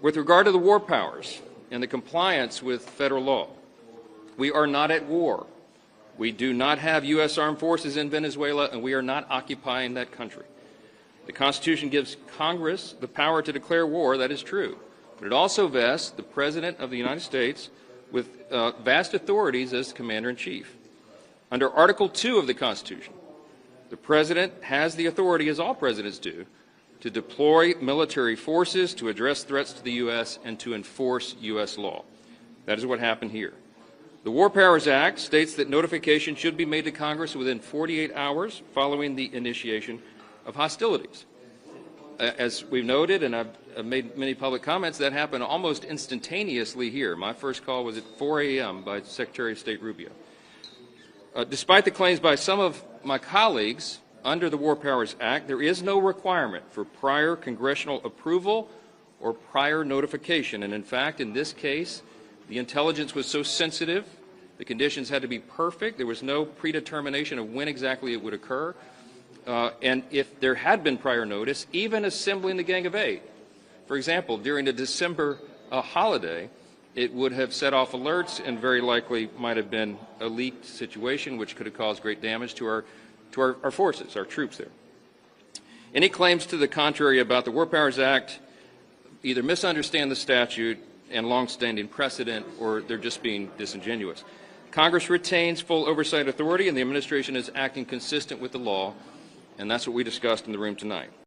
With regard to the war powers and the compliance with federal law, we are not at war. We do not have U.S. armed forces in Venezuela, and we are not occupying that country. The Constitution gives Congress the power to declare war, that is true, but it also vests the President of the United States with vast authorities as Commander-in-Chief. Under Article 2 of the Constitution, the President has the authority, as all presidents do, to deploy military forces to address threats to the U.S. and to enforce U.S. law. That is what happened here. The War Powers Act states that notification should be made to Congress within 48 hours following the initiation of hostilities. As we've noted, and I've made many public comments, that happened almost instantaneously here. My first call was at 4 a.m. by Secretary of State Rubio. Despite the claims by some of my colleagues, under the War Powers Act, there is no requirement for prior congressional approval or prior notification. And in fact, in this case, the intelligence was so sensitive, the conditions had to be perfect, there was no predetermination of when exactly it would occur. And if there had been prior notice, even assembling the Gang of Eight, for example, during the December holiday, it would have set off alerts and very likely might have been a leaked situation which could have caused great damage to our forces, our troops there. Any claims to the contrary about the War Powers Act either misunderstand the statute and longstanding precedent, or they're just being disingenuous. Congress retains full oversight authority, and the administration is acting consistent with the law, and that's what we discussed in the room tonight.